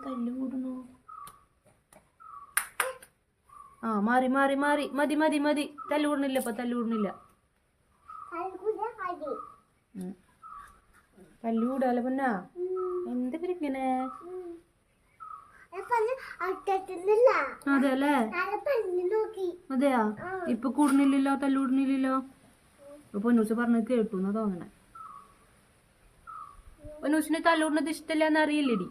തല്ല് കൂടുന്നു. ആ മാറി മാറി മാറി മതി മതി മതി. തല്ല് കൂടുന്നില്ല ഇപ്പൊ, തല്ല് കൂടുന്നില്ല. തല്ല് കൂടാലോ പൊന്നാ. എന്ത് പിരിക്കണേ? അതെല്ലേ, അതെയാ. ഇപ്പൊ കൂടുന്നില്ലല്ലോ, തല്ല് കൂടുന്നില്ലല്ലോ. പൊന്നൂസ് പറഞ്ഞത് കേട്ടു എന്നാ തോന്നണേ. പൊന്നൂസിന് തല്ല് കൂടുന്നത് ഇഷ്ടമല്ലാന്ന് അറിയില്ലേടി.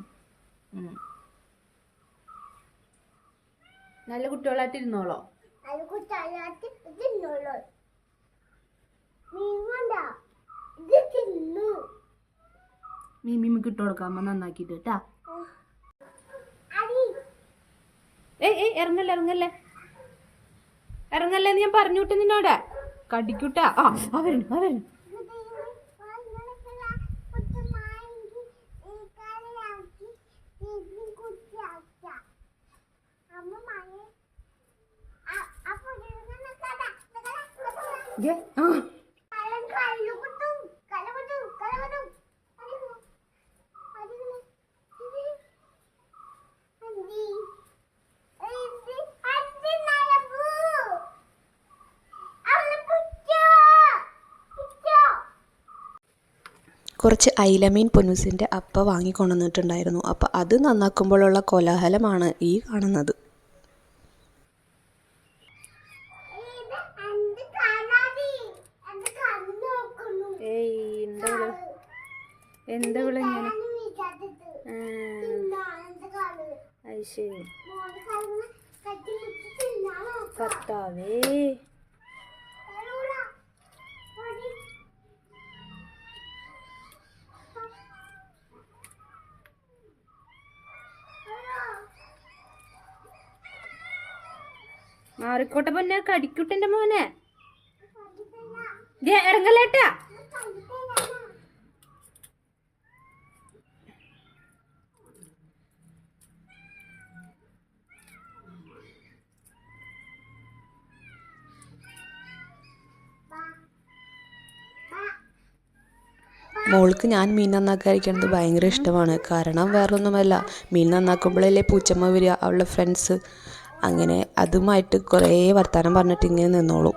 നല്ല കുട്ടികളായിട്ട് ഇരുന്നോളോ. മീമിക്ക് ഇട്ട് കൊടുക്കാമ്മ നന്നാക്കിട്ട് കേട്ടാ. ഏയ് ഇറങ്ങല്ലേ ഇറങ്ങല്ലേ ഇറങ്ങല്ലേ, ഞാൻ പറഞ്ഞു വിട്ടു നിന്നോട്. കടിക്കൂട്ടാ. ആ അവരുന്നു അവരുന്നു. കുറച്ച് അയിലമീൻ പൊന്നൂസിൻ്റെ അപ്പ വാങ്ങിക്കൊണ്ടുവന്നിട്ടുണ്ടായിരുന്നു. അപ്പോൾ അത് നന്നാക്കുമ്പോഴുള്ള കോലാഹലമാണ് ഈ കാണുന്നത്. എന്താ വിള ഇങ്ങനെ? ശരി കർത്താവേ. മാറിക്കോട്ടെ പൊന്നെ, കടിക്കുട്ടെന്റെ മോനെ. ഇറങ്ങല്ലേട്ടാ. മോൾക്ക് ഞാൻ മീൻ നന്നാക്കാതിരിക്കുന്നത് ഭയങ്കര ഇഷ്ടമാണ്. കാരണം വേറൊന്നുമല്ല, മീൻ നന്നാക്കുമ്പോഴല്ലേ പൂച്ചമ്മ വരിക, അവളുടെ ഫ്രണ്ട്സ്. അങ്ങനെ അതുമായിട്ട് കുറേ വർത്തമാനം പറഞ്ഞിട്ട് ഇങ്ങനെ നിന്നോളും.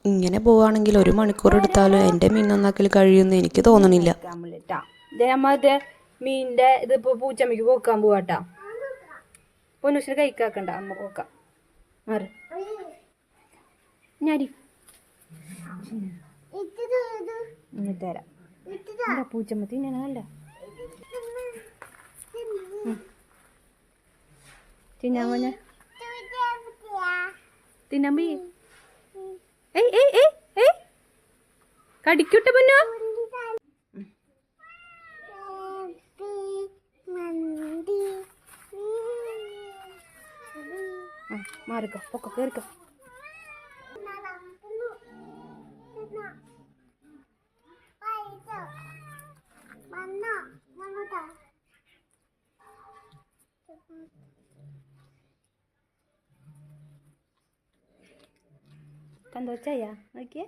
ഇങ്ങനെ പോവുകയാണെങ്കിൽ 1 മണിക്കൂർ എടുത്താലും എൻ്റെ മീൻ നന്നാക്കൽ കഴിയുമെന്ന് എനിക്ക് തോന്നണില്ല. മീനിന്റെ ഇതിപ്പോ പൂച്ചമ്മയ്ക്ക് പോക്കാൻ പോവാട്ടാ. പൊന്നൂസിന് കഴിക്കാക്കണ്ട, അമ്മ പോക്കാം. മാറി ഞാടി തരാം. പൂച്ചമ്മ തിന്നണല്ല, തിന്നാൻ പോന്നെ തിന്നമ്പി. കടിക്കുട്ട പൊന്നോ. മാറിക്കോ, പൊക്കോ, കേറിക്കോ. കണ്ടോ ചെയ്യാ നോക്കിയേ.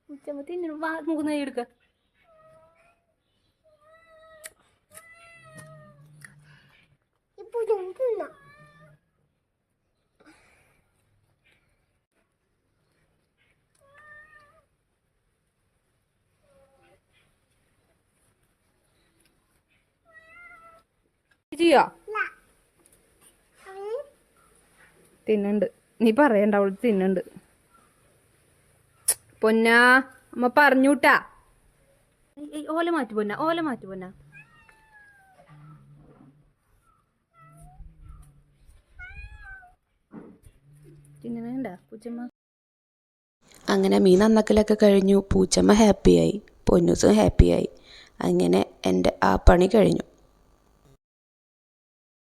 ഉച്ചമ്പത്തിന് മുകുന്ന എടുക്ക. ചെയ്യോ തിന്നുണ്ട്. നീ പറയണ്ട, അവള് തിന്നുണ്ട്. പൊന്നാ അമ്മ പറഞ്ഞൂട്ടാ. ഓല മാറ്റി പൊന്ന, ഓല മാറ്റി പൊന്ന. തിന്നണണ്ട പൂച്ചമ്മ. അങ്ങനെ മീൻ നന്നാക്കലൊക്കെ കഴിഞ്ഞു. പൂച്ചമ്മ ഹാപ്പിയായി, പൊന്നൂസും ഹാപ്പിയായി. അങ്ങനെ എൻ്റെ ആ പണി കഴിഞ്ഞു.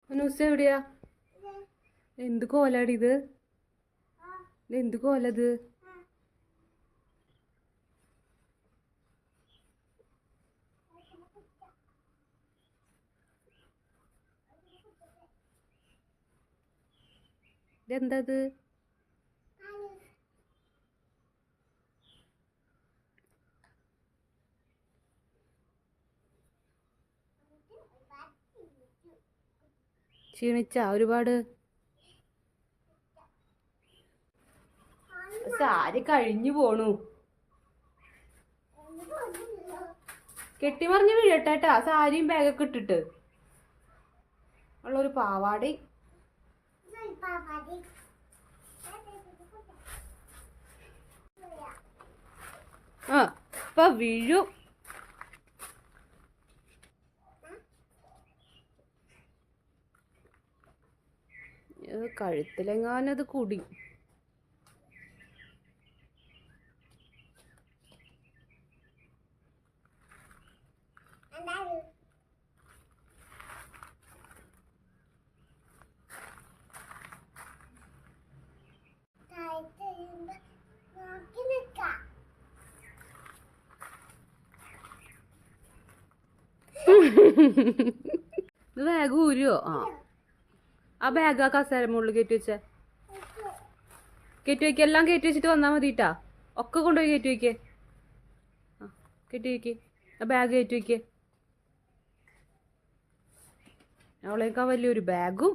പൊന്നൂസ് എവിടെയാ? എന്ത് കോലാടി ഇത്? എന്ത് കോലത്? ഇതെന്തത്? ക്ഷീണിച്ച ഒരുപാട്? സാരി കഴിഞ്ഞു പോണു. കെട്ടിമറിഞ്ഞ് വീഴട്ടേട്ടാ, സാരിയും ബാഗൊക്കെ ഇട്ടിട്ട് ഉള്ളൊരു പാവാടി. ആ ഇപ്പൊ വീഴും. കഴുത്തിലെങ്ങാനത് കുടി. ഇത് ബാഗ് ഊരുവോ? ആ ബാഗ് ആ കസേര മുകളിൽ കയറ്റി വെച്ചേ. കയറ്റി വയ്ക്ക്, എല്ലാം കയറ്റി വെച്ചിട്ട് വന്നാൽ മതിട്ടാ. ഒക്കെ കൊണ്ടുപോയി കയറ്റി വയ്ക്കേ. ആ കയറ്റി വയ്ക്ക്, ആ ബാഗ് കയറ്റി വയ്ക്കേ. അവളേക്കാ വലിയൊരു ബാഗും.